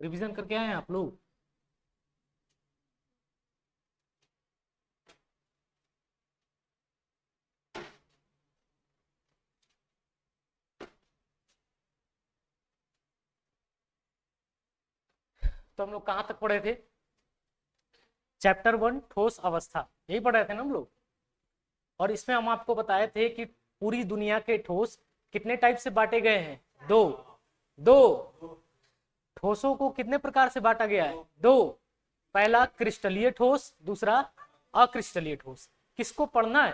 Revision करके आए हैं आप लोग? तो हम लोग कहां तक पढ़े थे? चैप्टर 1 ठोस अवस्था, यही पढ़ रहे थे ना हम लोग। और इसमें हम आपको बताए थे कि पूरी दुनिया के ठोस कितने टाइप से बांटे गए हैं? दो। दो ठोसों को कितने प्रकार से बांटा गया है? दो। पहला क्रिस्टलीय ठोस, दूसरा अक्रिस्टलीय ठोस। किसको पढ़ना है?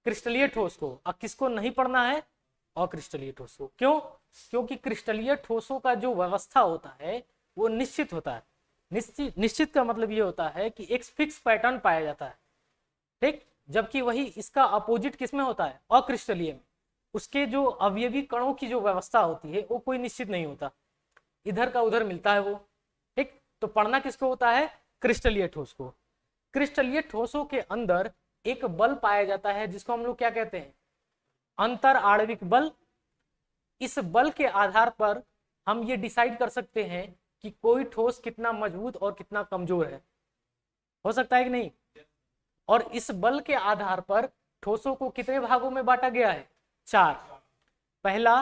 क्रिस्टलीय ठोस को। और किसको नहीं पढ़ना है? अक्रिस्टलीय ठोस को। क्यों? क्योंकि क्रिस्टलीय ठोसों का जो व्यवस्था होता है वो निश्चित होता है। निश्चित का मतलब ये होता है कि एक फिक्स पैटर्न पाया जाता है, ठीक। जबकि वही इसका अपोजिट किसमें होता है? अक्रिस्टलीय में। उसके जो अवयवी कणों की जो व्यवस्था होती है वो कोई निश्चित नहीं होता, इधर का उधर मिलता है वो, ठीक। तो पढ़ना किसको होता है? क्रिस्टलीय ठोस को। क्रिस्टलीय ठोसों के अंदर एक बल पाया जाता है जिसको हम लोग क्या कहते हैं? अंतर आणविक बल। इस बल के आधार पर हम ये डिसाइड कर सकते हैं कि कोई ठोस कितना मजबूत और कितना कमजोर है। हो सकता है कि नहीं? और इस बल के आधार पर ठोसों को कितने भागों में बांटा गया है? 4। पहला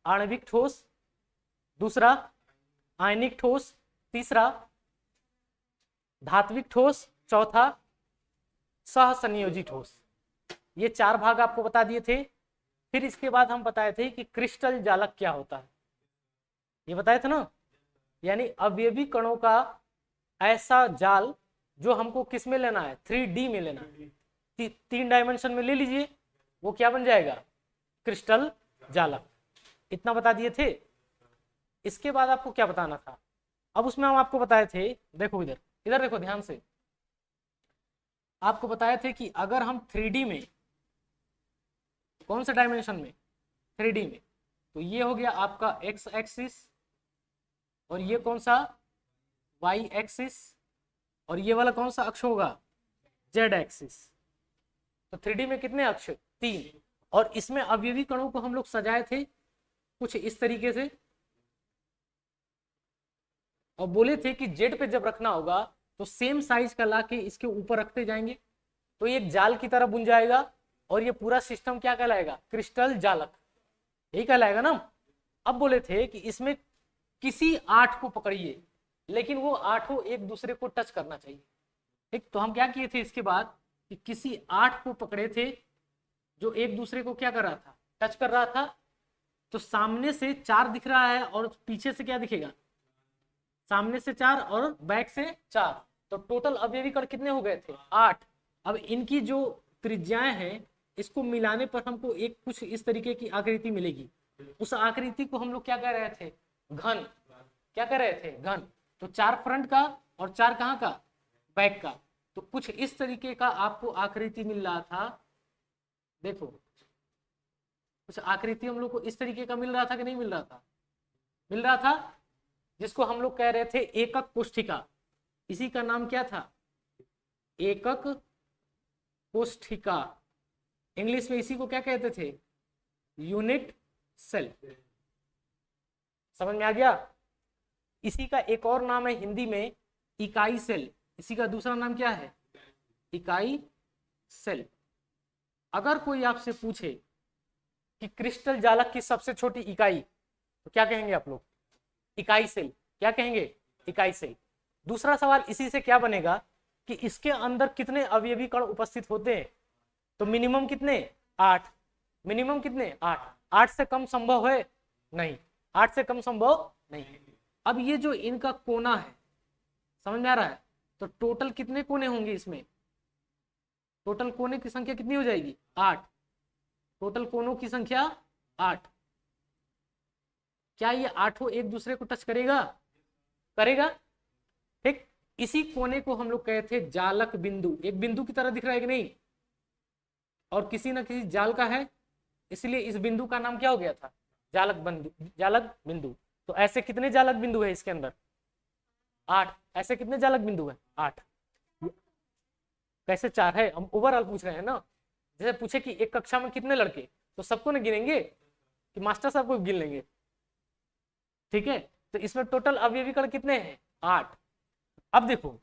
आणविक ठोस, दूसरा आयनिक ठोस, तीसरा धात्विक ठोस, चौथा सहसंयोजी ठोस। ये 4 भाग आपको बता दिए थे। फिर इसके बाद हम बताए थे कि क्रिस्टल जालक क्या होता है, ये बताए थे ना। यानी अवयवी कणों का ऐसा जाल जो हमको किस में लेना है? 3D में लेना है, 3 डायमेंशन में ले लीजिए, वो क्या बन जाएगा? क्रिस्टल जालक। इतना बता दिए थे। इसके बाद आपको क्या बताना था? अब उसमें हम आपको बताए थे, देखो इधर, इधर देखो ध्यान से। आपको बताए थे कि अगर हम 3D में, कौन सा डायमेंशन में? 3D में, तो ये हो गया आपका एक्स एक्सिस, और ये कौन सा? वाई एक्सिस, और ये वाला कौन सा अक्ष होगा? Z axis. तो 3D में कितने अक्ष? 3। और इसमें अवयवी कणों को हम लोग सजाए थे कुछ इस तरीके से, और बोले थे कि जेड पे जब रखना होगा तो सेम साइज का लाके इसके ऊपर रखते जाएंगे, तो ये एक जाल की तरह बुन जाएगा, और ये पूरा सिस्टम क्या कहलाएगा? क्रिस्टल जालक, यही कहलाएगा ना। अब बोले थे कि इसमें किसी 8 को पकड़िए, लेकिन वो 8 एक दूसरे को टच करना चाहिए, ठीक। तो हम क्या किए थे इसके बाद कि किसी 8 को पकड़े थे जो एक दूसरे को क्या कर रहा था? टच कर रहा था। तो सामने से 4 दिख रहा है और पीछे से क्या दिखेगा? सामने से 4 और बैक से 4। तो टोटल अवयवी कण कितने हो गए थे? 8। अब इनकी जो त्रिज्याएं हैं इसको मिलाने पर हमको एक कुछ इस तरीके की आकृति मिलेगी। उस आकृति को हम लोग क्या कह रहे थे? घन। क्या कह रहे थे? घन। तो 4 फ्रंट का और 4 कहाँ का? बैक का। तो कुछ इस तरीके का आपको आकृति मिल रहा था। देखो कुछ आकृति हम लोग को इस तरीके का मिल रहा था कि नहीं मिल रहा था? मिल रहा था, जिसको हम लोग कह रहे थे एकक कोष्ठिका। इसी का नाम क्या था? एकक कोष्ठिका। इंग्लिश में इसी को क्या कहते थे? Unit cell. समझ में आ गया? इसी का एक और नाम है हिंदी में इकाई सेल। इसी का दूसरा नाम क्या है? इकाई सेल। अगर कोई आपसे पूछे कि क्रिस्टल जालक की सबसे छोटी इकाई, तो क्या कहेंगे आप लोग? इकाई सेल। क्या कहेंगे? इकाई सेल। दूसरा सवाल इसी से क्या बनेगा कि इसके अंदर कितने अवयवी कण उपस्थित होते हैं? तो मिनिमम कितने? 8। मिनिमम कितने? 8। 8 से कम संभव है? नहीं, 8 से कम संभव नहीं। अब ये जो इनका कोना है, समझ में आ रहा है? तो टोटल कितने कोने होंगे इसमें? टोटल कोने की संख्या कितनी हो जाएगी? 8। टोटल कोनों की संख्या 8। क्या ये 8 एक दूसरे को टच करेगा? करेगा, ठीक। इसी कोने को हम लोग कहते थे जालक बिंदु। एक बिंदु की तरह दिख रहा है कि नहीं? और किसी ना किसी जाल का है, इसलिए इस बिंदु का नाम क्या हो गया था? जालक बिंदु। जालक बिंदु। तो ऐसे कितने जालक बिंदु है इसके अंदर? 8। ऐसे कितने जालक बिंदु है? 8। कैसे 4 है? हम ओवरऑल पूछ रहे हैं ना। जैसे पूछे कि एक कक्षा में कितने लड़के, तो सबको ना गिनेंगे कि मास्टर साहब को गिन लेंगे, ठीक है। तो इसमें टोटल अवयवी कण कितने हैं? 8। अब देखो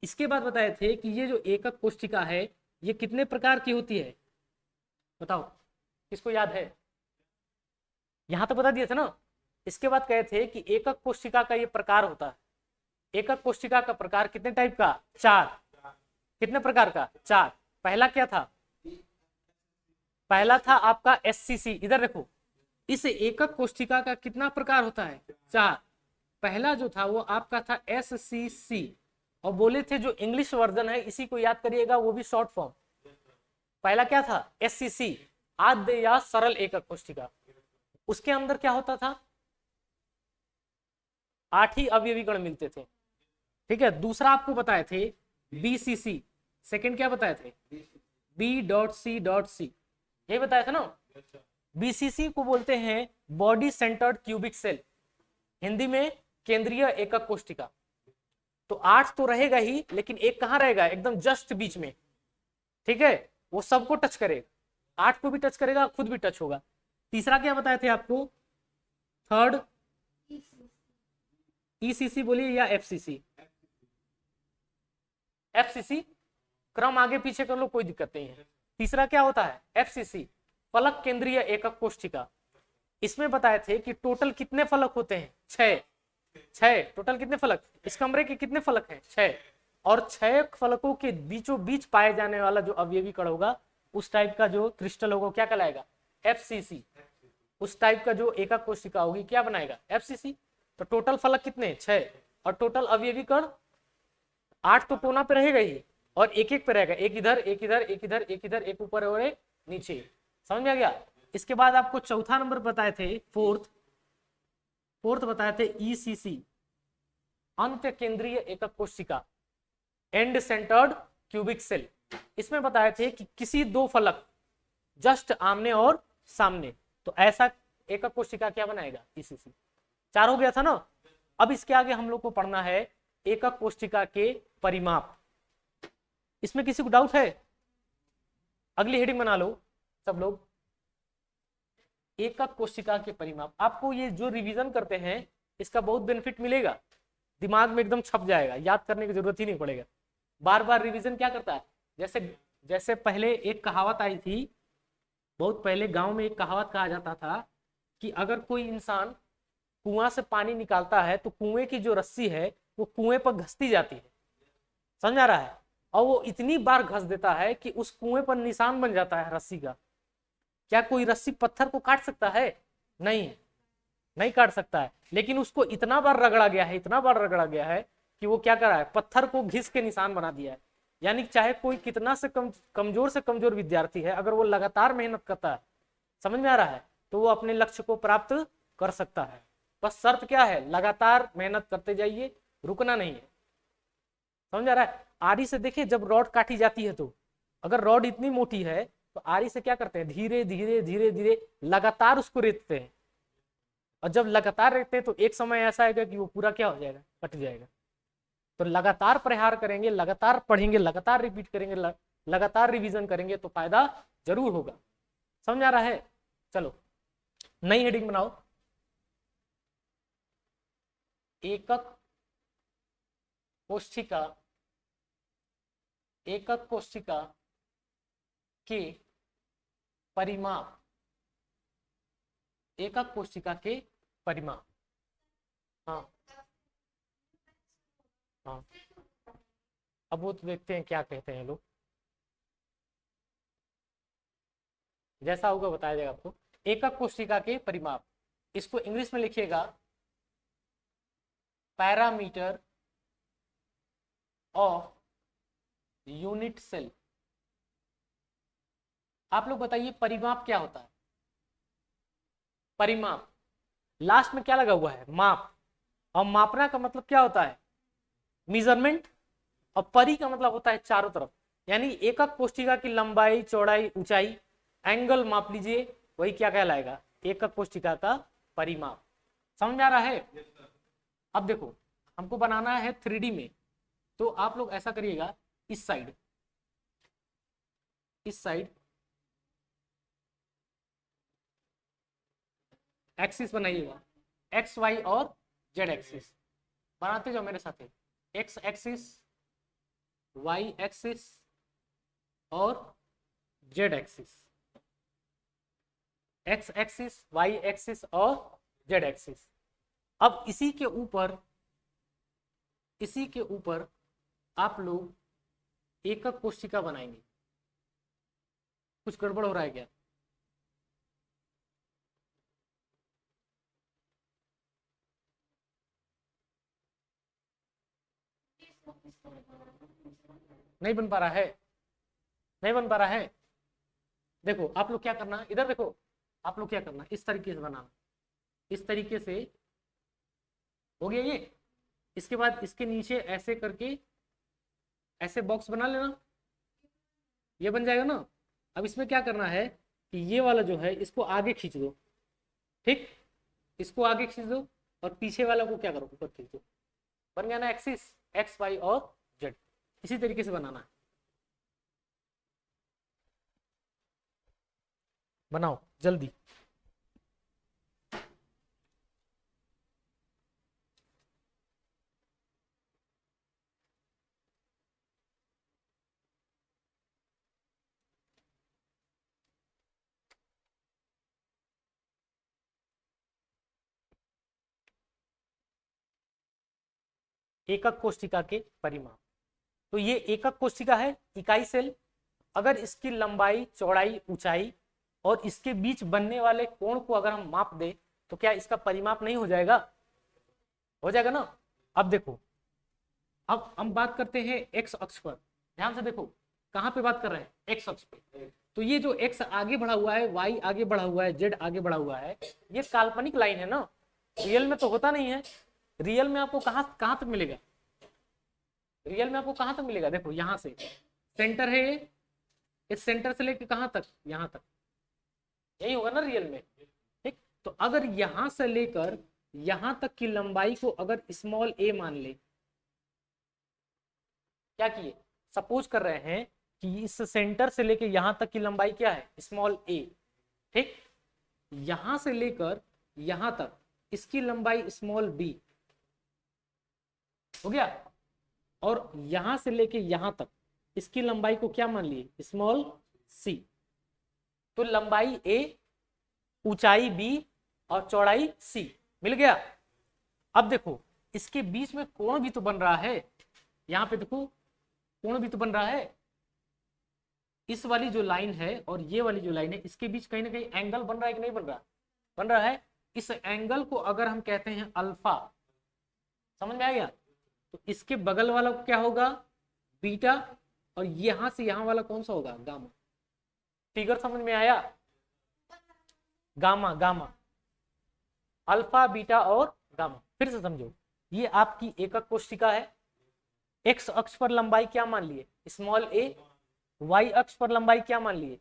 इसके बाद बताए थे कि ये जो एकक कोशिका है ये कितने प्रकार की होती है, बताओ किसको याद है? यहां तो बता दिए थे ना। इसके बाद कहे थे कि एकक कोशिका का ये प्रकार होता है। एकक कोशिका का प्रकार कितने टाइप का? 4। कितने प्रकार का? 4। पहला क्या था? पहला था आपका एससीसी। इधर देखो, इस एकक कोशिका का कितना प्रकार होता है? 4। पहला जो था वो आपका था एससीसी, और बोले थे जो इंग्लिश वर्जन है इसी को याद करिएगा, वो भी शॉर्ट फॉर्म। पहला क्या था? एससीसी, आद्य या सरल एकक कोशिका। उसके अंदर क्या होता था? 8 ही अवयवी कण मिलते थे। ठीक है। दूसरा आपको बताए थे बीसीसी। सेकंड क्या बताए थे? B.C.C, यही बताया था ना। बीसीसी को बोलते हैं body centred cubic cell, Hindi में केंद्रीय एकक कोशिका। तो 8 तो रहेगा ही, लेकिन एक कहां रहेगा? एकदम जस्ट बीच में। ठीक है, वो सबको टच करेगा, 8 को भी टच करेगा, खुद भी टच होगा। तीसरा क्या बताए थे आपको? थर्ड ईसीसी बोलिए या एफसीसी? एफसीसी, क्रम आगे पीछे कर लो कोई दिक्कत नहीं है। तीसरा क्या होता है? एफसीसी, फलक केंद्रीय एकक कोशिका। इसमें बताए थे कि टोटल कितने फलक होते हैं? 6। 6 टोटल कितने फलक? इस कमरे के कितने फलक हैं? 6। और 6 फलकों के बीचों बीच पाए जाने वाला जो अवयवी कण होगा, उस टाइप का जो क्रिस्टल होगा क्या कहलाएगा? एफसीसी। उस टाइप का जो एकक कोशिका होगी क्या बनाएगा? एफसीसी। तो टोटल फलक कितने? 6। और टोटल अवयवी कण 8 तो कोना पे रहेगा ही, और एक एक पे रहेगा, एक इधर एक इधर एक इधर एक इधर, एक ऊपर और एक नीचे। समझ में आ गया? इसके बाद आपको चौथा नंबर बताए थे, फोर्थ बताए थे ईसीसी, अंत्य केंद्रीय एकक कोशिका, एंड सेंटर्ड क्यूबिक सेल। इसमें बताए थे कि किसी दो फलक जस्ट आमने और सामने, तो ऐसा एकक कोशिका क्या बनाएगा? ईसीसी। 4 हो गया था ना। अब इसके आगे हम लोग को पढ़ना है एकक कोशिका के परिमाप। इसमें किसी को डाउट है? अगली हेडिंग बना लो सब लोग, एकक कोशिका के परिमाप। आपको ये जो रिवीजन करते हैं इसका बहुत बेनिफिट मिलेगा, दिमाग में एकदम छप जाएगा, याद करने की जरूरत ही नहीं पड़ेगा। बार बार रिवीजन क्या करता है? जैसे पहले एक कहावत आई थी, बहुत पहले गांव में एक कहावत कहा जाता था कि अगर कोई इंसान कुआं से पानी निकालता है तो कुएं की जो रस्सी है वो कुएं पर घसती जाती है। समझ आ रहा है? और वो इतनी बार घस देता है कि उस कुएं पर निशान बन जाता है रस्सी का। क्या कोई रस्सी पत्थर को काट सकता है? नहीं, नहीं काट सकता है। लेकिन उसको इतना बार रगड़ा गया है, इतना बार रगड़ा गया है कि वो क्या करा है? पत्थर को घिस के निशान बना दिया है। यानी चाहे कोई कितना से कमजोर से कमजोर विद्यार्थी है, अगर वो लगातार मेहनत करता है, समझ में आ रहा है, तो वो अपने लक्ष्य को प्राप्त कर सकता है। बस शर्त क्या है? लगातार मेहनत करते जाइए, रुकना नहीं है। समझ आ रहा है? आरी से देखिए जब रॉड काटी जाती है, तो अगर रॉड इतनी मोटी है तो आरी से क्या करते हैं? धीरे धीरे धीरे धीरे लगातार उसको रेतते हैं, और जब लगातार रेतते हैं तो एक समय ऐसा आएगा कि वो पूरा क्या हो जाएगा? कट जाएगा। तो लगातार प्रहार करेंगे, लगातार पढ़ेंगे, लगातार रिपीट करेंगे, लगातार रिवीजन करेंगे तो फायदा जरूर होगा। समझ आ रहा है? चलो नई हेडिंग बनाओ, एकक कोशिका, एकक कोशिका के परिमाप, एकक कोशिका के परिमाप। हाँ हाँ, अब वो तो देखते हैं क्या कहते हैं लोग, जैसा होगा बताया जाएगा आपको। एकक कोशिका के परिमाप, इसको इंग्लिश में लिखिएगा पैरामीटर ऑफ यूनिट सेल। आप लोग बताइए परिमाप क्या होता है? परिमाप, लास्ट में क्या लगा हुआ है? माप। और मापना का मतलब क्या होता है? मेजरमेंट। और परि का मतलब होता है चारों तरफ, यानी एकक कोशिका की लंबाई, चौड़ाई, ऊंचाई, एंगल माप लीजिए, वही क्या कहलाएगा? एकक कोशिका का परिमाप। समझ में आ रहा है? अब देखो हमको बनाना है 3D में, तो आप लोग ऐसा करिएगा, इस साइड एक्सिस बनाइएगा, एक्स वाई और जेड एक्सिस। बनाते जाओ मेरे साथ, एक्स एक्सिस, वाई एक्सिस और Z axis, X axis, Y axis और जेड एक्सिस। अब इसी के ऊपर आप लोग एकक कोशिका बनाएंगे। कुछ गड़बड़ हो रहा है क्या? नहीं बन पा रहा है? नहीं बन पा रहा है? देखो आप लोग क्या करना, इधर देखो, आप लोग क्या करना, इस तरीके से बनाना, इस तरीके से हो गया ये। इसके बाद इसके नीचे ऐसे करके ऐसे बॉक्स बना लेना, ये बन जाएगा ना। अब इसमें क्या करना है कि ये वाला जो है इसको आगे खींच दो, ठीक, इसको आगे खींच दो और पीछे वाला को क्या करो, ऊपर खींच दो। बन गया ना एक्सिस, एक्स वाई और जेड। इसी तरीके से बनाना है, बनाओ जल्दी। एकक कोशिका के परिमाप। तो ये एकक कोशिका है, इकाई सेल। अगर इसकी लंबाई, चौड़ाई, ऊंचाई और इसके बीच बनने वाले कोण को अगर हम माप दें तो क्या इसका परिमाप नहीं हो जाएगा? हो जाएगा ना। अब देखो, अब हम बात करते हैं एक्स अक्ष पर। ध्यान से देखो, कहां पे बात कर रहे हैं? एक्स अक्ष पे। तो ये जो एक्स आगे बढ़ा हुआ है, वाई आगे बढ़ा हुआ है, जेड आगे बढ़ा हुआ है, ये काल्पनिक लाइन है ना, रियल में तो होता नहीं है। रियल में आपको कहां कहां तक मिलेगा? रियल में आपको कहां तक मिलेगा? देखो यहां से सेंटर है ये, इस सेंटर से लेके कहां तक? यहां तक, यही होगा ना रियल में, ठीक। तो अगर यहां से लेकर यहां तक की लंबाई को अगर स्मॉल ए मान ले, क्या किए, सपोज कर रहे हैं कि इस सेंटर से लेकर यहां तक की लंबाई क्या है? स्मॉल ए, ठीक। यहां से लेकर यहां तक इसकी लंबाई स्मॉल बी हो गया, और यहां से लेके यहां तक इसकी लंबाई को क्या मान लिए? Small C. तो लंबाई ए, ऊंचाई बी और चौड़ाई सी मिल गया। अब देखो इसके बीच में कोण भी तो बन रहा है, यहां पे देखो कोण भी तो बन रहा है। इस वाली जो लाइन है और ये वाली जो लाइन है, इसके बीच कहीं ना कहीं एंगल बन रहा है कि नहीं बन रहा? बन रहा है। इस एंगल को अगर हम कहते हैं अल्फा, समझ में आ गया? तो इसके बगल वाला क्या होगा? बीटा, और यहां से यहां वाला कौन सा होगा? गामा। फिगर समझ में आया? गामा, गामा, अल्फा, बीटा और गामा। फिर से समझो, ये आपकी एकक कोशिका है। एक्स अक्ष पर लंबाई क्या मान लिए? स्मॉल ए। वाई अक्ष पर लंबाई क्या मान लिए?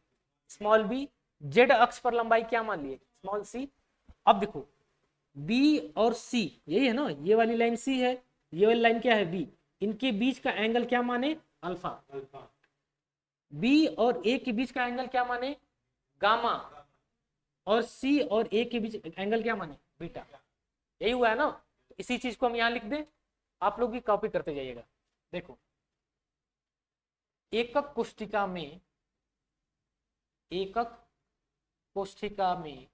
Small B. जेड अक्ष पर लंबाई क्या मान लिए? Small C. अब देखो बी और सी, यही है ना, ये वाली लाइन सी है, ये वाली लाइन क्या है? बी। इनके बीच का एंगल क्या माने? अल्फा। बी और ए के बीच का एंगल क्या माने? गामा। और सी और ए के बीच एंगल क्या माने? बीटा। यही हुआ है ना। इसी चीज को हम यहां लिख दें, आप लोग भी कॉपी करते जाइएगा। देखो एकक कोशिका में, एकक कोशिका में,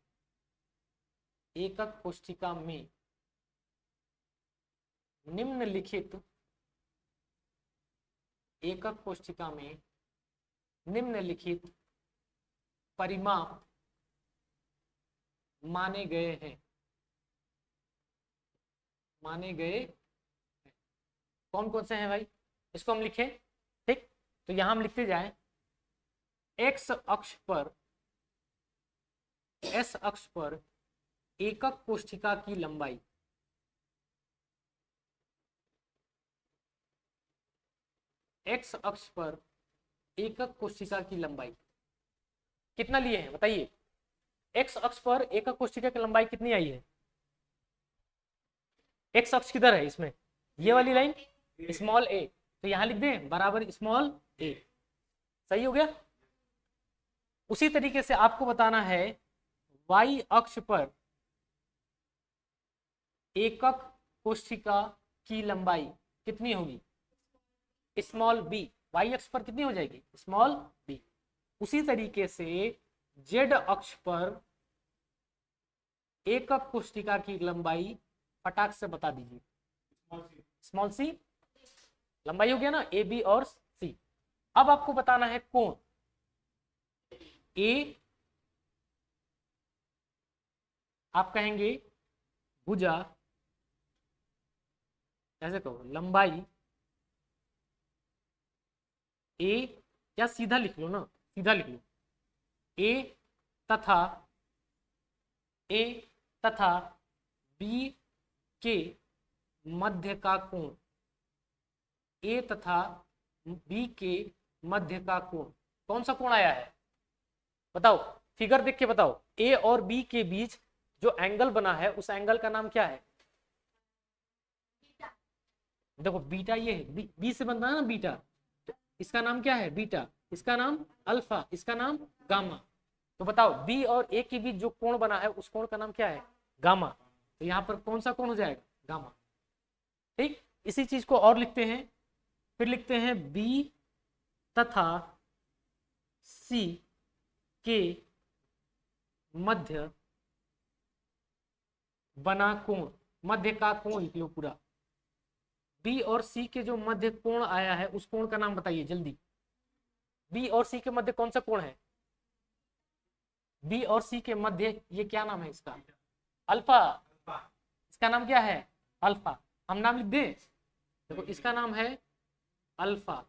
एकक कोशिका में निम्नलिखित, एकक कोशिका में निम्नलिखित परिमाप माने गए हैं। माने गए कौन कौन से हैं भाई? इसको हम लिखें, ठीक। तो यहां हम लिखते जाएं, एक्स अक्ष पर, एस अक्ष पर एकक कोशिका की लंबाई, एक्स अक्ष पर एकक कोशिका की लंबाई कितना लिए हैं बताइए? एक्स अक्ष पर एकक कोशिका की लंबाई कितनी आई है? एक्स अक्ष किधर है इसमें? ये वाली लाइन, स्मॉल ए। तो यहां लिख दें बराबर स्मॉल ए। सही हो गया। उसी तरीके से आपको बताना है वाई अक्ष पर एकक कोशिका की लंबाई कितनी होगी, स्मॉल बी, वाई अक्ष पर कितनी हो जाएगी, स्मॉल बी। उसी तरीके से जेड अक्ष पर एकक कोशिका की लंबाई फटाक से बता दीजिए, स्मॉल सी लंबाई हो गया ना, ए बी और सी। अब आपको बताना है कोण, ए आप कहेंगे भुजा, ऐसे कहो लंबाई ए, या सीधा लिख लो ना, सीधा लिख लो, ए तथा बी के मध्य का कोण, ए तथा बी के मध्य का कोण, कौन सा कोण आया है बताओ, फिगर देख के बताओ। ए और बी के बीच जो एंगल बना है उस एंगल का नाम क्या है, देखो बीटा, ये है बी से बनता है ना बीटा, तो इसका नाम क्या है बीटा, इसका नाम अल्फा, इसका नाम गामा। तो बताओ बी और ए के बीच जो कोण बना है उस कोण का नाम क्या है, गामा। तो यहाँ पर कौन सा कोण हो जाएगा, गामा। ठीक, इसी चीज को और लिखते हैं, फिर लिखते हैं बी तथा सी के मध्य बना कोण, मध्य का कोण लिख लो पूरा। बी और सी के जो मध्य कोण आया है उस कोण का नाम बताइए जल्दी। बी और सी के मध्य कौन सा कोण है, बी और सी के मध्य ये क्या नाम है इसका, अल्फा, इसका नाम क्या है अल्फा। हम नाम लिख दें, देखो इसका नाम है अल्फा,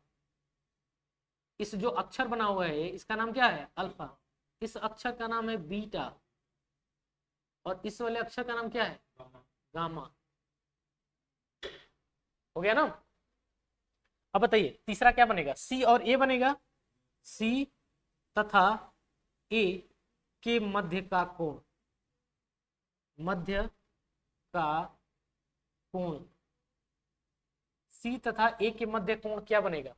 इस जो अक्षर बना हुआ है इसका नाम क्या है अल्फा, इस अक्षर का नाम है बीटा और इस वाले अक्षर का नाम क्या है गामा। हो गया ना। अब बताइए तीसरा क्या बनेगा, सी और ए बनेगा, सी तथा ए के मध्य का कोण, मध्य का कोण, सी तथा ए के मध्य कोण क्या बनेगा,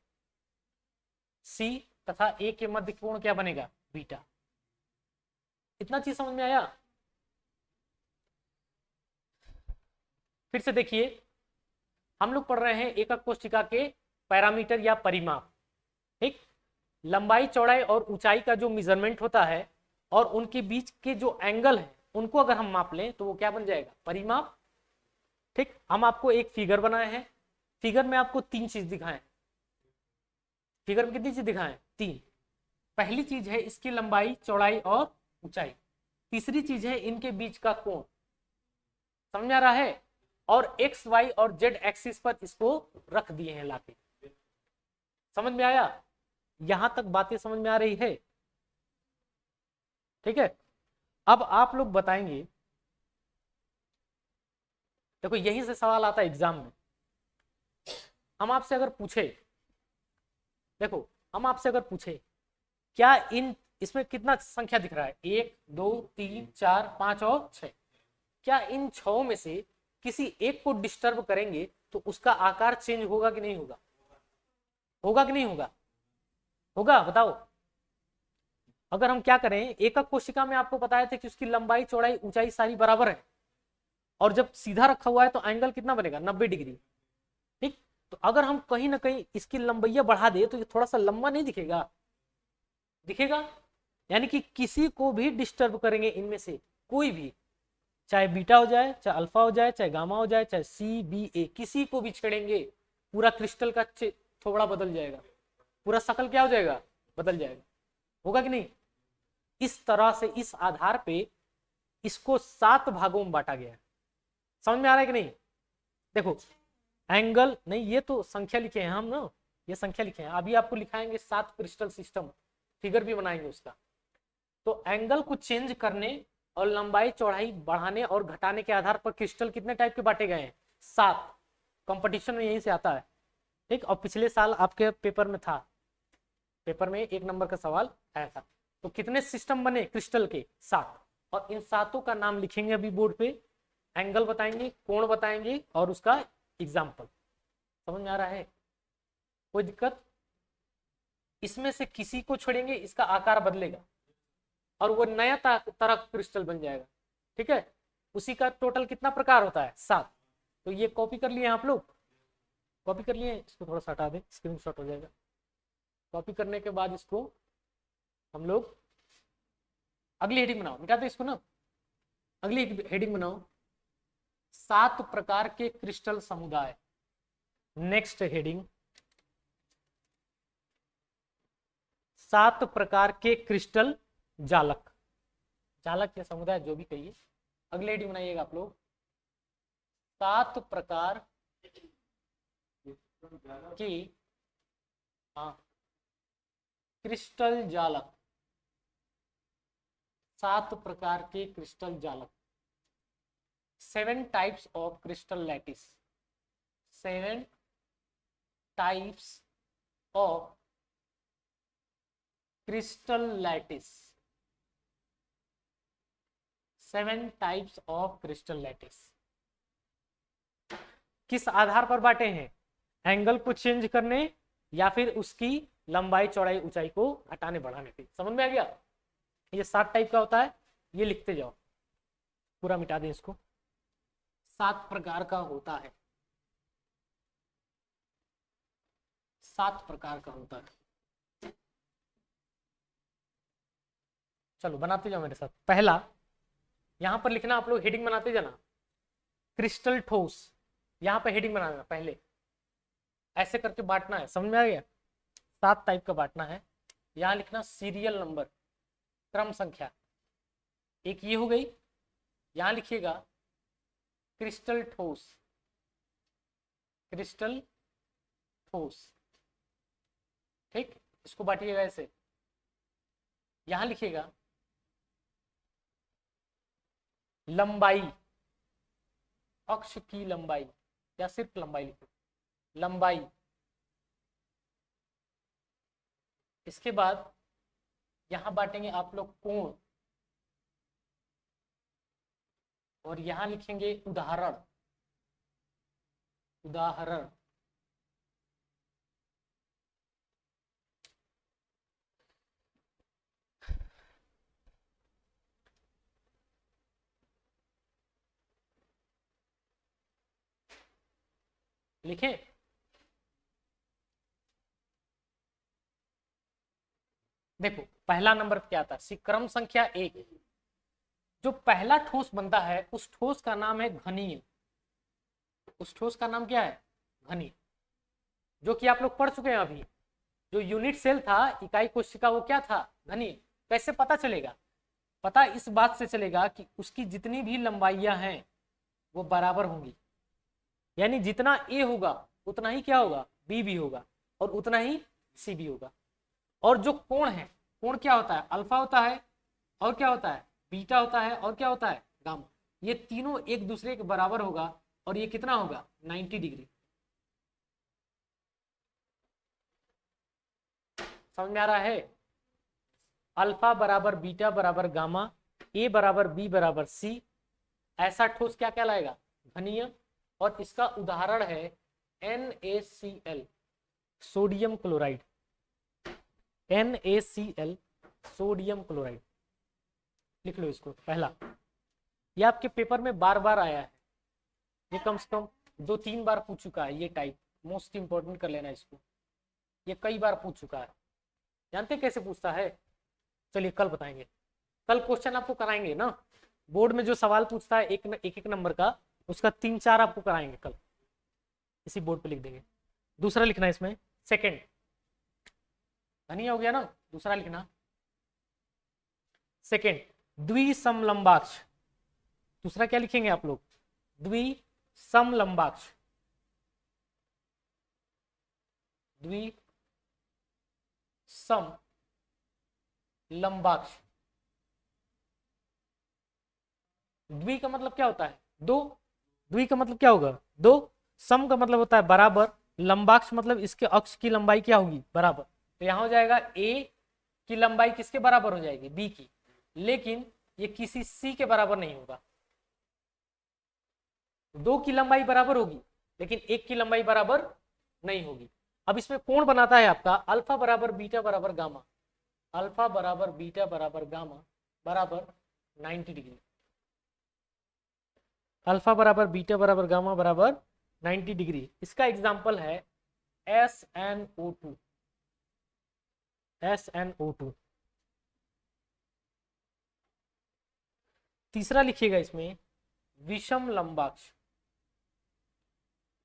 सी तथा ए के मध्य कोण क्या बनेगा बीटा। इतना चीज समझ में आया। फिर से देखिए, हम लोग पढ़ रहे हैं एकक कोशिका के पैरामीटर या परिमाप। ठीक, लंबाई चौड़ाई और ऊंचाई का जो मेजरमेंट होता है और उनके बीच के जो एंगल है उनको अगर हम माप लें तो वो क्या बन जाएगा, परिमाप। ठीक, हम आपको एक फिगर बनाए हैं, फिगर में आपको तीन चीज दिखाएं, फिगर में कितनी चीज दिखाएं, तीन। पहली चीज है इसकी लंबाई चौड़ाई और ऊंचाई, तीसरी चीज है इनके बीच का कोण, समझ में आ रहा है, और एक्स वाई और जेड एक्सिस पर इसको रख दिए हैं लाके। समझ में आया, यहां तक बातें समझ में आ रही है। ठीक है, अब आप लोग बताएंगे, देखो यहीं से सवाल आता है एग्जाम में। हम आपसे अगर पूछे, देखो हम आपसे अगर पूछे क्या इन, इसमें कितना संख्या दिख रहा है, 1 2 3 4 5 और 6, क्या इन 6 में से किसी एक को डिस्टर्ब करेंगे तो उसका आकार चेंज होगा कि नहीं होगा, होगा कि नहीं होगा, होगा बताओ। अगर हम क्या करें, एकक कोशिका में आपको बताया था कि उसकी लंबाई चौड़ाई ऊंचाई सारी बराबर है, और जब सीधा रखा हुआ है तो एंगल कितना बनेगा 90 डिग्री। ठीक, तो अगर हम कहीं ना कहीं इसकी लंबाई बढ़ा दे तो ये थोड़ा सा लंबा नहीं दिखेगा, दिखेगा, यानी कि किसी को भी डिस्टर्ब करेंगे इनमें से कोई भी, चाहे बीटा हो जाए, चाहे अल्फा हो जाए, चाहे गामा हो जाए, चाहे सी बी ए, किसी को भी छेड़ेंगे पूरा क्रिस्टल का थोड़ा बदल जाएगा, पूरा शकल क्या हो जाएगा, बदल जाएगा, होगा कि नहीं। इस तरह से इस आधार पे इसको 7 भागों में बांटा गया है, समझ में आ रहा है कि नहीं। देखो एंगल नहीं, ये तो संख्या लिखे हैं हम ना, ये संख्या लिखे हैं, अभी आपको लिखाएंगे 7 क्रिस्टल सिस्टम, फिगर भी बनाएंगे उसका। तो एंगल को चेंज करने और लंबाई चौड़ाई बढ़ाने और घटाने के आधार पर क्रिस्टल कितने टाइप के बांटे गए हैं, 7। कंपटीशन में यहीं से आता है। ठीक, और पिछले साल आपके पेपर में था, पेपर में 1 नंबर का सवाल आया था। तो कितने सिस्टम बने क्रिस्टल के, 7, और इन 7 का नाम लिखेंगे अभी बोर्ड पे, एंगल बताएंगे, कोण बताएंगे और उसका एग्जाम्पल। समझ में आ रहा है, कोई दिक्कत। इसमें से किसी को छोड़ेंगे इसका आकार बदलेगा और वो नया तरह क्रिस्टल बन जाएगा। ठीक है, उसी का टोटल कितना प्रकार होता है, 7। तो ये कॉपी कर लिए आप लोग, कॉपी कर लिए, इसको थोड़ा सा हटा दें, स्क्रीनशॉट हो जाएगा। कॉपी करने के बाद इसको हम लोग अगली हेडिंग बनाओ, मिटा दो इसको ना, अगली हेडिंग बनाओ 7 प्रकार के क्रिस्टल समुदाय। नेक्स्ट हेडिंग 7 प्रकार के क्रिस्टल जालक, जालक या समुदाय जो भी कहिए। अगले हेडिंग बनाइएगा आप लोग 7 प्रकार की, हाँ, क्रिस्टल जालक, 7 प्रकार के क्रिस्टल जालक। 7 types of crystal lattice, 7 types of crystal lattice, 7 types of crystal lattice. किस आधार पर बांटे हैं? एंगल को चेंज करने या फिर उसकी लंबाई चौड़ाई ऊंचाई को घटाने बढ़ाने पे। समझ में आ गया? ये 7 टाइप का होता है, ये लिखते जाओ, पूरा मिटा दें इसको। 7 प्रकार का होता है, 7 प्रकार का होता है। चलो बनाते जाओ मेरे साथ। पहला यहां पर लिखना, आप लोग हेडिंग बनाते जाना, क्रिस्टल ठोस, यहां पर हेडिंग बनाना, पहले ऐसे करके बांटना है। समझ में आ गया? 7 टाइप का बांटना है। यहां लिखना सीरियल नंबर, क्रम संख्या, एक ये हो गई। यहां लिखिएगा क्रिस्टल ठोस, क्रिस्टल ठोस, ठीक, इसको बांटिएगा ऐसे। यहां लिखिएगा लंबाई, अक्ष की लंबाई, या सिर्फ लंबाई लिखो, लंबाई। इसके बाद यहां बांटेंगे आप लोग कोण, और यहां लिखेंगे उदाहरण, उदाहरण। लिखे? देखो पहला नंबर क्या आता है, क्रम संख्या 1। जो पहला ठोस बनता है उस ठोस का नाम है घनीय, उस ठोस का नाम क्या है? घनीय, जो कि आप लोग पढ़ चुके हैं अभी। जो यूनिट सेल था, इकाई कोशिका, वो क्या था? घनीय। कैसे पता चलेगा? पता इस बात से चलेगा कि उसकी जितनी भी लंबाइयां हैं वो बराबर होंगी, यानी जितना ए होगा उतना ही क्या होगा? बी भी होगा, और उतना ही सी भी होगा। और जो कोण है, कोण क्या होता है? अल्फा होता है, और क्या होता है? बीटा होता है, और क्या होता है? गामा। ये तीनों एक दूसरे के बराबर होगा, और ये कितना होगा? 90 डिग्री। समझ में आ रहा है? अल्फा बराबर बीटा बराबर गामा, ए बराबर बी बराबर सी, ऐसा ठोस क्या कहलाएगा? घनीय। और इसका उदाहरण है NaCl, sodium chloride, NaCl, sodium chloride. लिख लो इसको पहला। ये आपके पेपर में बार बार आया है, ये कम से कम 2-3 बार पूछ चुका है। ये टाइप मोस्ट इंपॉर्टेंट कर लेना इसको, ये कई बार पूछ चुका है। जानते कैसे पूछता है? चलिए कल बताएंगे, कल क्वेश्चन आपको कराएंगे ना। बोर्ड में जो सवाल पूछता है एक नंबर का, उसका 3-4 आपको कराएंगे कल, इसी बोर्ड पे लिख देंगे। दूसरा लिखना इसमें, सेकंड, धनी हो गया ना। दूसरा लिखना सेकंड, द्विसमलंबाक्ष। दूसरा क्या लिखेंगे आप लोग? द्विसमलंबाक्ष, द्विसमलंबाक्ष। द्वि का मतलब क्या होता है? दो। द्वि का मतलब क्या होगा? दो। सम का मतलब होता है बराबर, लंबाक्ष मतलब इसके अक्ष की लंबाई क्या होगी? बराबर। तो यहां हो जाएगा ए की लंबाई किसके बराबर हो जाएगी? बी की। लेकिन ये किसी सी के बराबर नहीं होगा। दो की लंबाई बराबर होगी, लेकिन एक की लंबाई बराबर नहीं होगी। अब इसमें कोण बनाता है आपका अल्फा बराबर बीटा बराबर गामा, अल्फा बराबर बीटा बराबर गामा बराबर 90 डिग्री। अल्फा बराबर बीटा बराबर गामा बराबर 90 डिग्री। इसका एग्जाम्पल है SnO2। SnO2। तीसरा लिखिएगा इसमें विषम लंबाक्ष।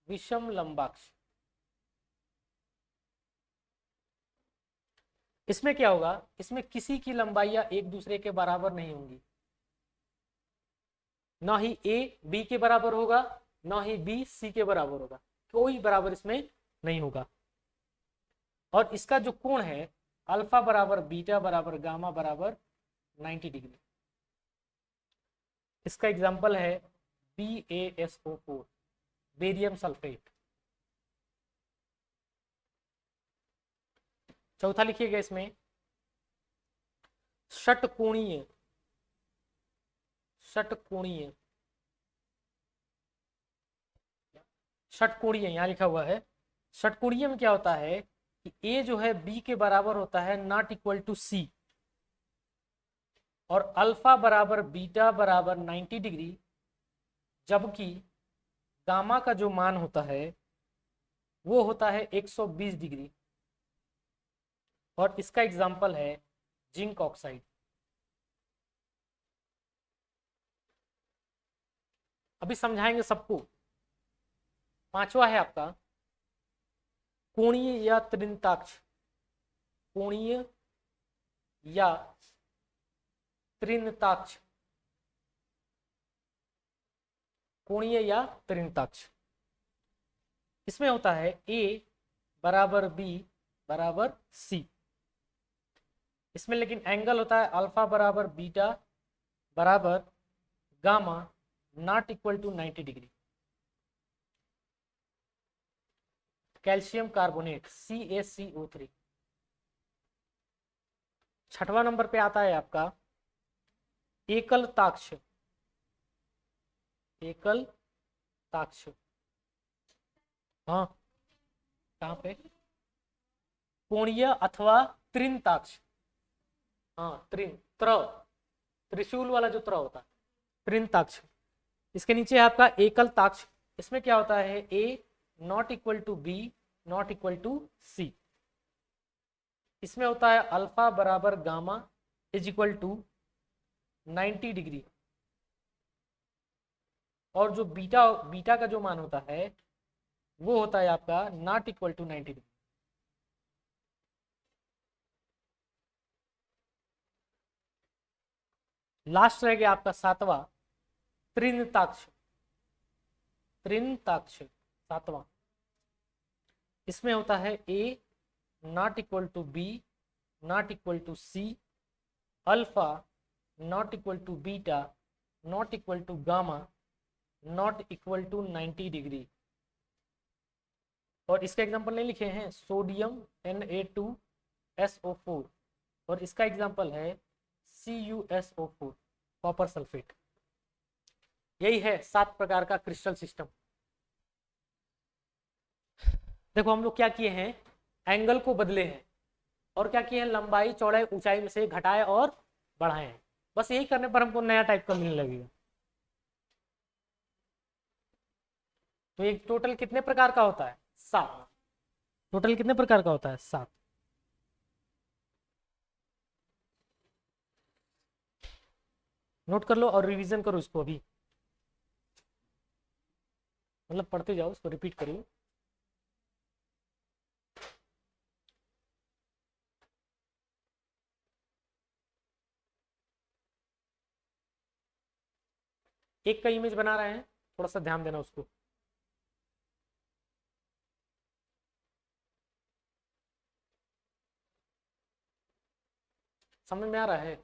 विषम लंबाक्ष, इसमें क्या होगा, इसमें किसी की लंबाइयां एक दूसरे के बराबर नहीं होंगी। ना ही ए बी के बराबर होगा, ना ही बी सी के बराबर होगा, कोई बराबर इसमें नहीं होगा। और इसका जो कोण है अल्फा बराबर बीटा बराबर गामा बराबर 90 डिग्री। इसका एग्जाम्पल है BaSO4, बेरियम सल्फेट। चौथा लिखिएगा इसमें षटकोणीय। षटकोणीय, षटकोणीय यहां लिखा हुआ है। षटकोणीय में क्या होता है कि ए जो है बी के बराबर होता है नॉट इक्वल टू सी, और अल्फा बराबर बीटा बराबर 90 डिग्री, जबकि गामा का जो मान होता है वो होता है 120 डिग्री। और इसका एग्जाम्पल है जिंक ऑक्साइड। अभी समझाएंगे सबको। पांचवा है आपका कोणीय या त्रिंताक्ष। कोणीय या त्रिंताक्ष। कोणीय या त्रिंताक्ष, इसमें होता है ए बराबर बी बराबर सी। इसमें लेकिन एंगल होता है अल्फा बराबर बीटा बराबर gamma not equal to 90 degree. Calcium carbonate CaCO3। छठवां नंबर पे आता है आपका एकल ताक्ष। एकल ताक्ष, हाँ कहां पे, कोणीय अथवा त्रिंताक्ष। हाँ त्रिशूल वाला जो त्र होता है त्रिंताक्ष। इसके नीचे है आपका एकल ताक्ष। इसमें क्या होता है A not equal to B not equal to C. इसमें होता है अल्फा बराबर gamma is equal to 90 degree, और जो बीटा बीटा का जो मान होता है वो होता है आपका not equal to 90 degree. Last रह गया आपका सातवां त्रिंताक्ष। त्रिंताक्ष सातवां, इसमें होता है A not equal to B not equal to C, alpha not equal to beta not equal to gamma not equal to 90 degree. और इसका एग्जांपल नहीं लिखे हैं सोडियम Na2SO4, और इसका एग्जांपल है CuSO4 कॉपर सल्फेट। यही है 7 प्रकार का क्रिस्टल सिस्टम। देखो हम लोग क्या किए हैं, एंगल को बदले हैं, और क्या किए हैं लंबाई चौड़ाई ऊंचाई में से घटाए और बढ़ाए हैं। बस यही करने पर हमको नया टाइप का मिलने लगेगा। तो ये टोटल कितने प्रकार का होता है 7। टोटल कितने प्रकार का होता है 7। नोट कर लो और रिवीजन करो इसको। अभी मतलब पढ़ते जाओ, इसको रिपीट करिए। एक का इमेज बना रहे हैं, थोड़ा सा ध्यान देना उसको। समझ में आ रहा है?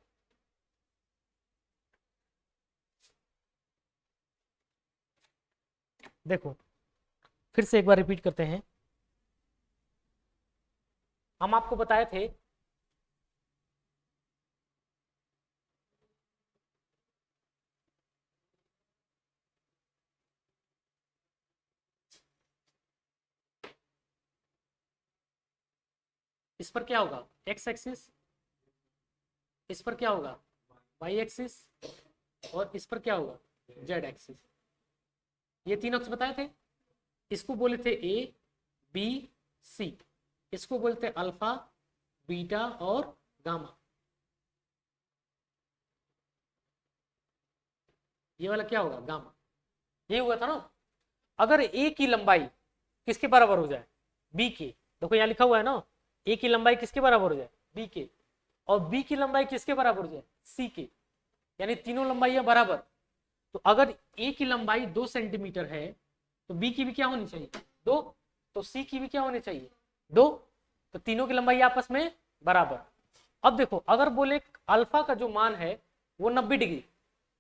देखो फिर से एक बार रिपीट करते हैं। हम आपको बताए थे इस पर क्या होगा एक्स एक्सिस, इस पर क्या होगा वाई एक्सिस, और इस पर क्या होगा जेड एक्सिस। ये 3 अक्ष बताए थे, इसको बोले थे ए बी सी, इसको बोलते हैं अल्फा बीटा और गामा। ये वाला क्या होगा, गामा। ये हुआ था ना। अगर ए की लंबाई किसके बराबर हो जाए, बी के, देखो यहाँ लिखा हुआ है ना, ए की लंबाई किसके बराबर हो जाए, बी के, और बी की लंबाई किसके बराबर हो जाए, सी के, यानी तीनों लंबाइयां बराबर। तो अगर ए की लंबाई 2 सेंटीमीटर है तो बी की भी क्या होनी चाहिए, 2, तो सी की भी क्या होनी चाहिए, 2, तो तीनों की लंबाई आपस में बराबर। अब देखो अगर बोले अल्फा का जो मान है वो 90 डिग्री,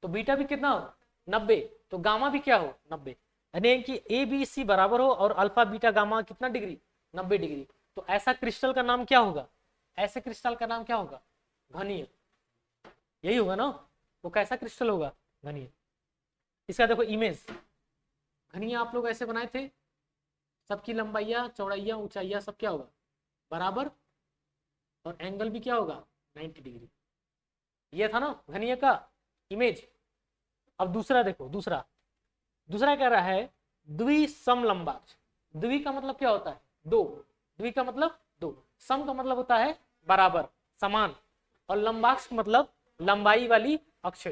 तो बीटा भी कितना हो, 90, तो गामा भी क्या हो, 90, यानी कि ए बी सी बराबर हो और अल्फा बीटा गामा कितना डिग्री, 90 डिग्री। तो ऐसा क्रिस्टल का नाम क्या होगा, ऐसे क्रिस्टल का नाम क्या होगा, घनीय। यही होगा ना, वो कैसा क्रिस्टल होगा, घनीय। इसका देखो इमेज, घनीय आप लोग ऐसे बनाए थे, सबकी लंबाइया चौड़ाइया ऊंचाइया सब क्या होगा बराबर, और एंगल भी क्या होगा 90 डिग्री। ये था ना घनीय का इमेज। अब दूसरा देखो, दूसरा कह रहा है द्विसमलंबाक्ष। द्वि का मतलब क्या होता है, दो, द्वि का मतलब दो, सम का मतलब होता है बराबर समान, और लंबाक्ष का मतलब लंबाई वाली अक्ष।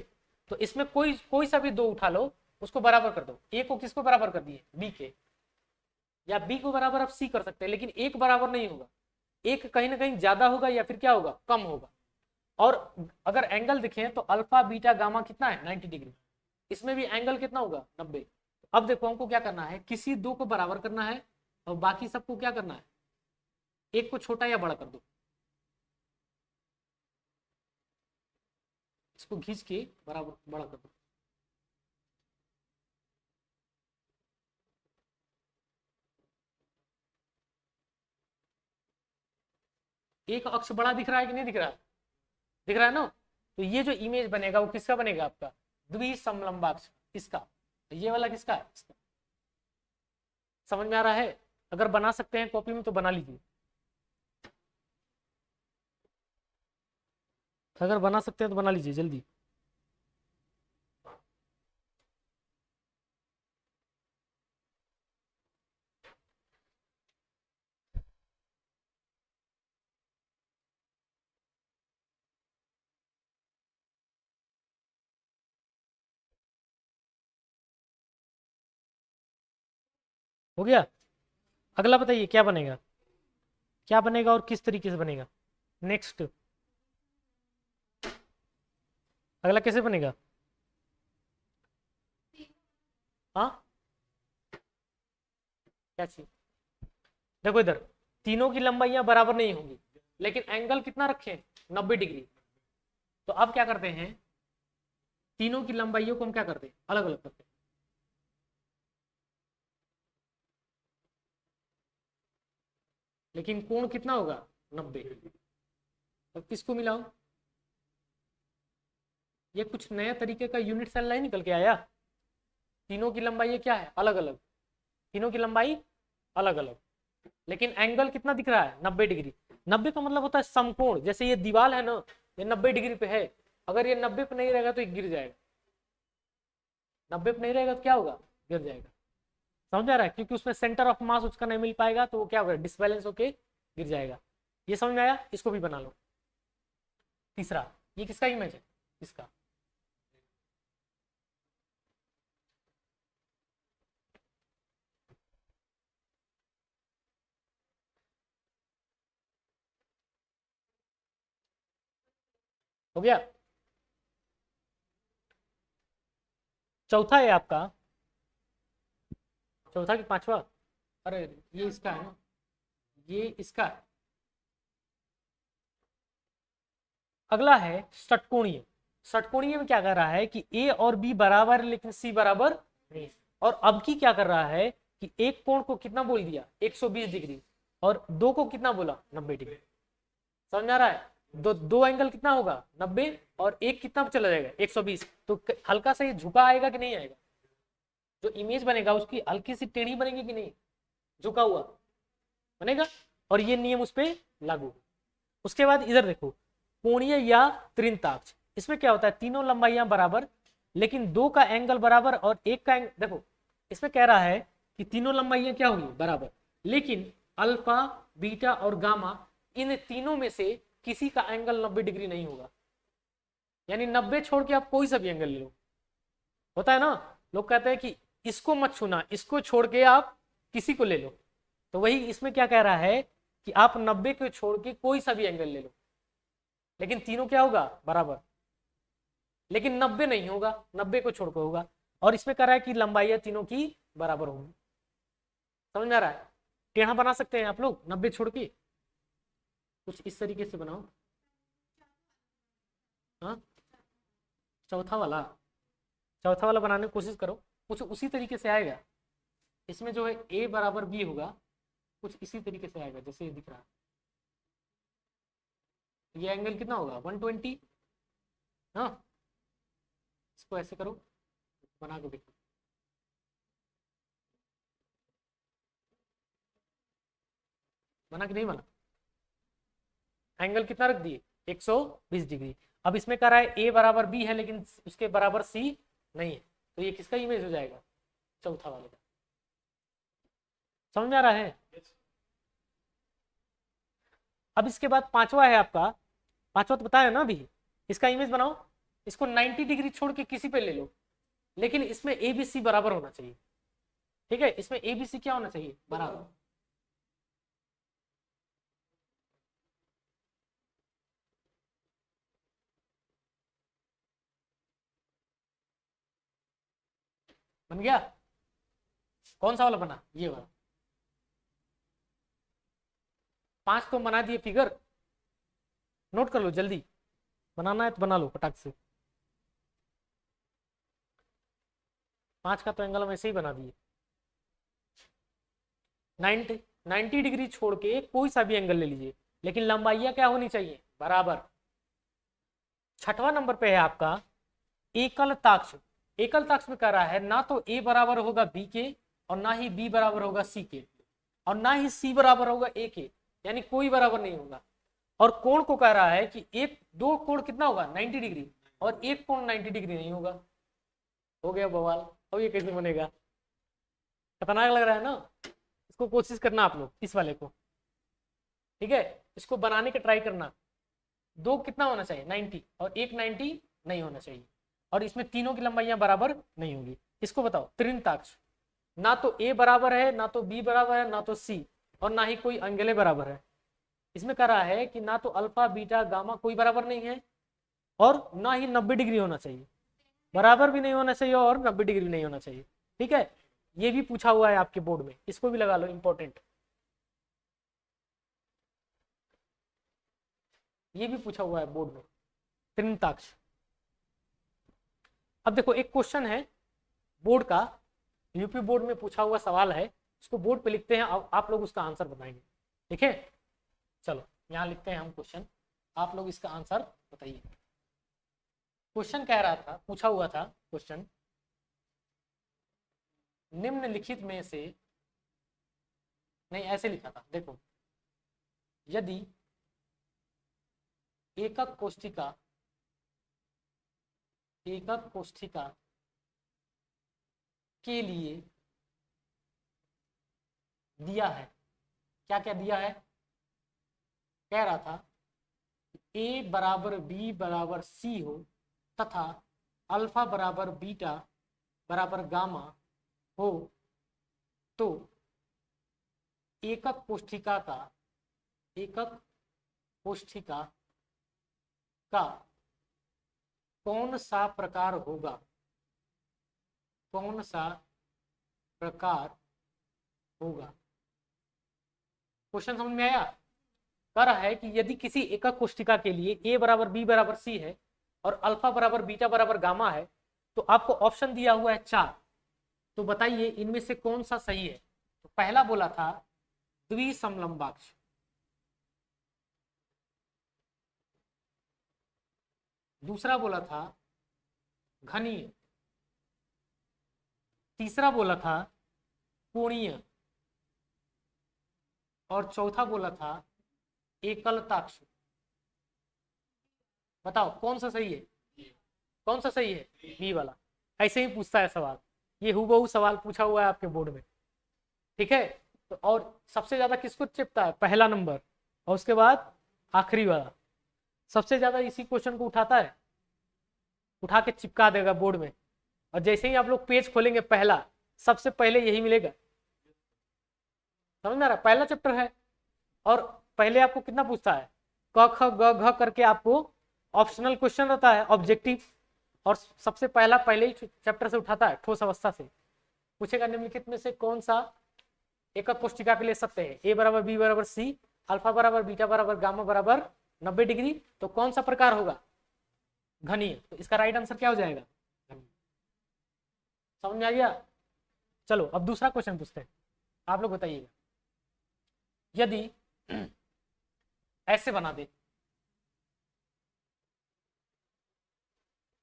तो इसमें कोई सा भी दो उठा लो, उसको बराबर कर दो। ए को किसको बराबर कर दिए, बी के, या बी को बराबर आप सी कर सकते हैं, लेकिन एक बराबर नहीं होगा, एक कहीं ना कहीं ज्यादा होगा या फिर क्या होगा, कम होगा। और अगर एंगल दिखे तो अल्फा बीटा गामा कितना है 90 डिग्री, इसमें भी एंगल कितना होगा 90। अब देखो हमको क्या करना है, किसी दो को बराबर करना है और बाकी सबको क्या करना है, एक को छोटा या बड़ा कर दो, इसको खींच के बराबर बड़ा कर दो। एक अक्ष बड़ा दिख रहा है कि नहीं दिख रहा है, दिख रहा है ना। तो ये जो इमेज बनेगा वो किसका बनेगा, आपका द्विसमलंबाक्ष, इसका। ये वाला किसका है, इसका। समझ में आ रहा है, अगर बना सकते हैं कॉपी में तो बना लीजिए, अगर बना सकते हैं तो बना लीजिए जल्दी। हो गया। अगला बताइए क्या बनेगा, क्या बनेगा और किस तरीके से बनेगा। नेक्स्ट अगला कैसे बनेगा, हाँ क्या चीज, देखो इधर तीनों की लंबाइयां बराबर नहीं होंगी, लेकिन एंगल कितना रखे 90 डिग्री। तो अब क्या करते हैं, तीनों की लंबाइयों को हम क्या करते हैं, अलग अलग करते हैं। लेकिन कोण कितना होगा 90। अब किसको मिलाओ, ये कुछ नया तरीके का यूनिट सेल लाइन निकल के आया। तीनों की लंबाई क्या है, अलग अलग, तीनों की लंबाई अलग अलग, लेकिन एंगल कितना दिख रहा है 90 डिग्री। 90 का मतलब होता है समकोण, जैसे ये दीवार है ना, ये 90 डिग्री पे है, अगर ये 90 पे नहीं रहेगा तो ये गिर जाएगा, 90 पे नहीं रहेगा तो क्या होगा, गिर जाएगा। समझ आ रहा है, क्योंकि उसमें सेंटर ऑफ मास उसका नहीं मिल पाएगा, तो वो क्या होगा, डिसबैलेंस होके गिर जाएगा। ये समझ में आया, इसको भी बना लो। तीसरा, ये किसका इमेज है, इसका। हो गया। चौथा है आपका, चौथा कि पांचवा, अरे ये इसका है ना, ये इसका है। अगला है षटकोणीय। षटकोणीय में क्या कर रहा है कि ए और बी बराबर लेकिन सी बराबर नहीं, और अब की क्या कर रहा है कि एक कोण को कितना बोल दिया 120 डिग्री, और दो को कितना बोला 90 डिग्री। समझ में आ रहा है, दो एंगल कितना होगा 90, और एक कितना चला जाएगा 120, तो हल्का सा ये झुका आएगा कि नहीं आएगा, जो इमेज बनेगा उसकी हल्की सी टेढ़ी बनेगी कि नहीं, झुका हुआ बनेगा, और ये नियम उस पर लागू। उसके बाद इधर देखो, कोणीय या त्रिंताक्ष, इसमें क्या होता है, तीनों लंबाइयां बराबर लेकिन दो का एंगल बराबर और एक का देखो इसमें कह रहा है कि तीनों लंबाइयां क्या होंगी बराबर, लेकिन अल्फा बीटा और गामा इन तीनों में से किसी का एंगल 90 डिग्री नहीं होगा। यानी 90 छोड़ के आप कोई सा भी एंगल ले लो, होता है ना, लोग कहते हैं कि इसको मत छूना, इसको छोड़ के आप किसी को ले लो। तो वही इसमें क्या कह रहा है कि आप 90 को छोड़ के कोई सा भी एंगल ले लो, लेकिन तीनों क्या होगा बराबर, लेकिन 90 नहीं होगा, 90 को छोड़ के होगा। और इसमें कह रहा है कि लंबाइयां तीनों की बराबर होंगी। समझ में आ रहा है? टेढ़ा बना सकते हैं आप लोग 90 छोड़ के, कुछ इस तरीके से बनाओ। हाँ, चौथा वाला, चौथा वाला बनाने की कोशिश करो, कुछ उसी तरीके से आएगा। इसमें जो है a बराबर b होगा, कुछ इसी तरीके से आएगा जैसे ये दिख रहा है। ये एंगल कितना होगा 120। हाँ, इसको ऐसे करो, बना के देखो। बना कि नहीं बना? एंगल कितना रख दिए 120 डिग्री। अब इसमें कह रहा है a बराबर b है लेकिन उसके बराबर c नहीं है, तो ये किसका इमेज हो जाएगा? चौथा वाले का। समझ में आ रहा है? अब इसके बाद पांचवा है आपका, पांचवा तो बताया ना अभी, इसका इमेज बनाओ। इसको 90 डिग्री छोड़ के किसी पे ले लो, लेकिन इसमें ए बी सी बराबर होना चाहिए। ठीक है, इसमें ए बी सी क्या होना चाहिए बराबर। बन गया? कौन सा वाला बना? ये वाला। 5 तो बना दिए फिगर, नोट कर लो जल्दी, बनाना है तो बना लो फटाक से। 5 का तो एंगल हम ऐसे ही बना दिए। 90 डिग्री छोड़ के कोई सा भी एंगल ले लीजिए, लेकिन लंबाइयां क्या होनी चाहिए बराबर। छठवां नंबर पे है आपका एकल ताक्ष। एकल ताक्ष में कह रहा है ना तो a बराबर होगा b के, और ना ही b बराबर होगा c के, और ना ही c बराबर होगा a के, यानी कोई बराबर नहीं होगा। और कोण को कह रहा है कि एक दो कोण कितना होगा 90 डिग्री, और एक कोण 90 डिग्री नहीं होगा। हो गया बवाल। अब ये कैसे बनेगा? खतरनाक लग रहा है ना? इसको कोशिश करना आप लोग इस वाले को, ठीक है, इसको बनाने का ट्राई करना। दो कितना होना चाहिए 90, और एक 90 नहीं होना चाहिए, और इसमें तीनों की लंबाइयां बराबर नहीं होंगी। इसको बताओ त्रिनताक्ष, ना तो a बराबर है, ना तो b बराबर है, ना तो c, और ना ही कोई एंगल बराबर है। इसमें कह रहा है कि ना तो अल्फा बीटा गामा कोई बराबर नहीं है, और ना ही 90 डिग्री होना चाहिए, बराबर भी नहीं होना चाहिए और 90 डिग्री नहीं होना चाहिए। ठीक है, ये भी पूछा हुआ है आपके बोर्ड में, इसको भी लगा लो, इंपॉर्टेंट। ये भी पूछा हुआ है बोर्ड में, त्रिनताक्ष। अब देखो एक क्वेश्चन है बोर्ड का, यूपी बोर्ड में पूछा हुआ सवाल है, इसको बोर्ड पे लिखते हैं, आप लोग उसका आंसर बताएंगे। ठीक है, चलो यहाँ लिखते हैं हम क्वेश्चन, आप लोग इसका आंसर बताइए। क्वेश्चन कह रहा था, पूछा हुआ था क्वेश्चन, निम्नलिखित में से, नहीं ऐसे लिखा था देखो, यदि एकक कोष्ठिका के लिए दिया है, क्या क्या दिया है, कह रहा था a बराबर b बराबर c हो तथा अल्फा बराबर बीटा बराबर गामा हो, तो एकक कोष्ठिका का कौन सा प्रकार होगा, कौन सा प्रकार होगा। क्वेश्चन समझ में आया? कह रहा है कि यदि किसी एकक कोष्ठिका के लिए a बराबर b बराबर c है और अल्फा बराबर बीटा बराबर गामा है, तो आपको ऑप्शन दिया हुआ है 4, तो बताइए इनमें से कौन सा सही है। तो पहला बोला था द्विसमलंबाक्ष, दूसरा बोला था घनीय, तीसरा बोला था कोणीय, और चौथा बोला था एकलताक्ष। बताओ कौन सा सही है, कौन सा सही है? बी वाला। ऐसे ही पूछता है सवाल, ये हूबहू सवाल पूछा हुआ है आपके बोर्ड में, ठीक है। तो और सबसे ज्यादा किसको चिपता है, पहला नंबर, और उसके बाद आखिरी वाला सबसे ज्यादा इसी क्वेश्चन को उठाता है, उठा के चिपका देगा बोर्ड में। और जैसे ही आप लोग पेज खोलेंगे पहला, सबसे पहले यही मिलेगा। समझ में आ रहा है, पहला चैप्टर है और पहले आपको कितना पूछता है, क ख ग घ करके आपको ऑप्शनल क्वेश्चन रहता है, ऑब्जेक्टिव, और सबसे पहला पहले ही चैप्टर से उठाता है, ठोस अवस्था से पूछेगा निम्नलिखित में से कौन सा एकक कोष्टिका के लिए सत्य है, ए बराबर बी बराबर सी, अल्फा बराबर बीटा बराबर गामा बराबर 90 डिग्री, तो कौन सा प्रकार होगा, घनीय। तो इसका राइट आंसर क्या हो जाएगा, समझ में आ गया। चलो अब दूसरा क्वेश्चन पूछते हैं, आप लोग बताइएगा, यदि ऐसे बना दे,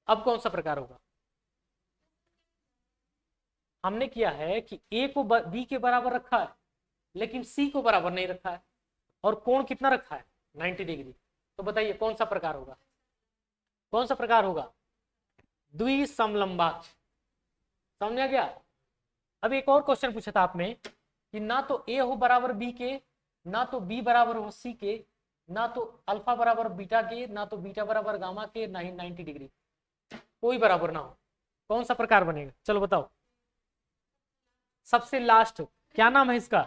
अब कौन सा प्रकार होगा। हमने किया है कि ए को बी के बराबर रखा है, लेकिन सी को बराबर नहीं रखा है, और कोण कितना रखा है, 90 डिग्री। तो बताइए कौन सा प्रकार होगा, कौन सा प्रकार होगा, द्विसमलंबाक्ष। समझ में आ गया। अब एक और क्वेश्चन पूछा था आपने कि ना तो ए हो बराबर बी के, ना तो बी बराबर हो सी के, ना तो अल्फा बराबर बीटा के, ना तो बीटा बराबर गामा के, ना ही 90 डिग्री, कोई बराबर ना हो, कौन सा प्रकार बनेगा, चलो बताओ। सबसे लास्ट क्या नाम है इसका,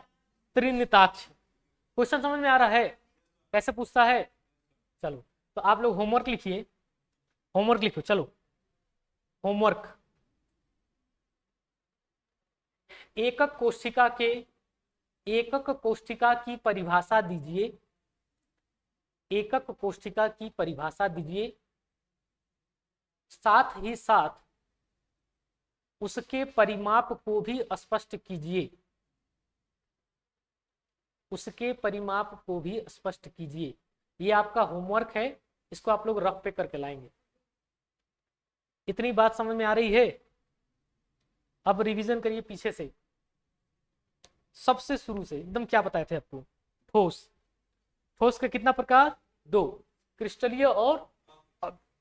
त्रिनिताक्ष। क्वेश्चन समझ में आ रहा है कैसे पूछता है। चलो तो आप लोग होमवर्क लिखिए, होमवर्क लिखो, चलो होमवर्क। एकक कोष्ठिका के, एकक कोष्ठिका की परिभाषा दीजिए, एकक कोष्ठिका की परिभाषा दीजिए, साथ ही साथ उसके परिमाप को भी स्पष्ट कीजिए, उसके परिमाप को भी स्पष्ट कीजिए। ये आपका होमवर्क है, इसको आप लोग रफ पे करके लाएंगे। इतनी बात समझ में आ रही है। अब रिवीजन करिए पीछे से, सबसे शुरू से एकदम क्या बताए थे आपको। ठोस, ठोस के कितना प्रकार, दो, क्रिस्टलीय और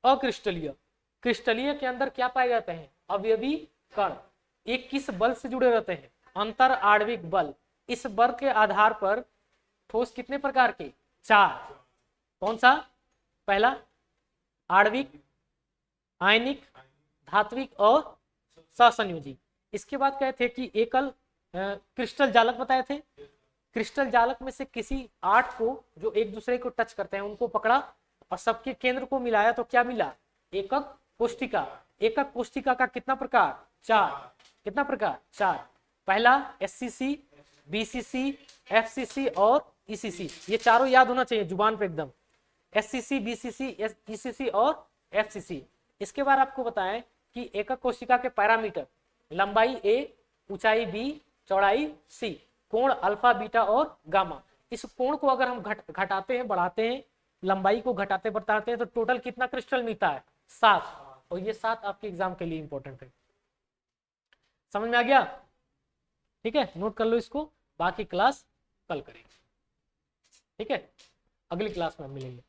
अक्रिस्टलीय। क्रिस्टलीय के अंदर क्या पाए जाते हैं, अवयवी कण। एक किस बल से जुड़े रहते हैं, अंतर आणविक बल। इस बल के आधार पर ठोस कितने प्रकार के, चार। कौन सा, पहला आणविक, आयनिक, धात्विक और सहसंयोजी। इसके बाद कहे थे कि एकल क्रिस्टल जालक बताए थे। क्रिस्टल जालक में से किसी 8 को जो एक दूसरे को टच करते हैं उनको पकड़ा और सबके केंद्र को मिलाया तो क्या मिला, एकक कोष्ठिका। एकक कोष्ठिका का कितना प्रकार, चार। कितना प्रकार, चार। पहला एससीसी, बीसीसी, एफसीसी और ईसीसी। ये चारों याद होना चाहिए जुबान पे एकदम, एससीसी, बीसीसी, ईसीसी और एफसीसी। इसके बाद आपको बताएं कि एकक कोशिका के पैरामीटर, लंबाई ए, ऊंचाई बी, चौड़ाई सी, कोण अल्फा बीटा और गामा। इस कोण को अगर हम घटाते हैं बढ़ाते हैं, लंबाई को घटाते बढ़ाते हैं तो टोटल कितना क्रिस्टल मिलता है, 7। और ये 7 आपके एग्जाम के लिए इंपॉर्टेंट है। समझ में आ गया, ठीक है, नोट कर लो इसको, बाकी क्लास कल करेंगे, ठीक है, अगली क्लास में मिलेंगे।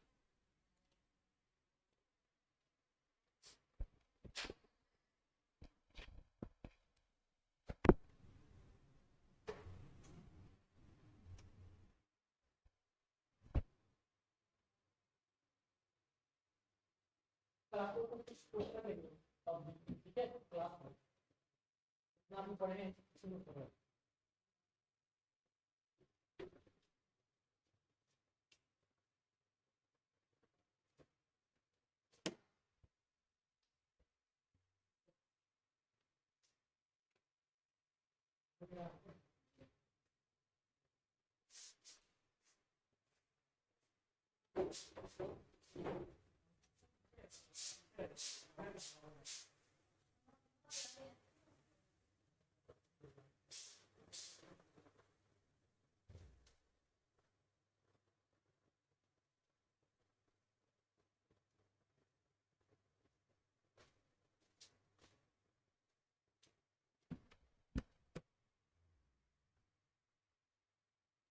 ठीक है, क्लास में भी पढ़े शुरू करो।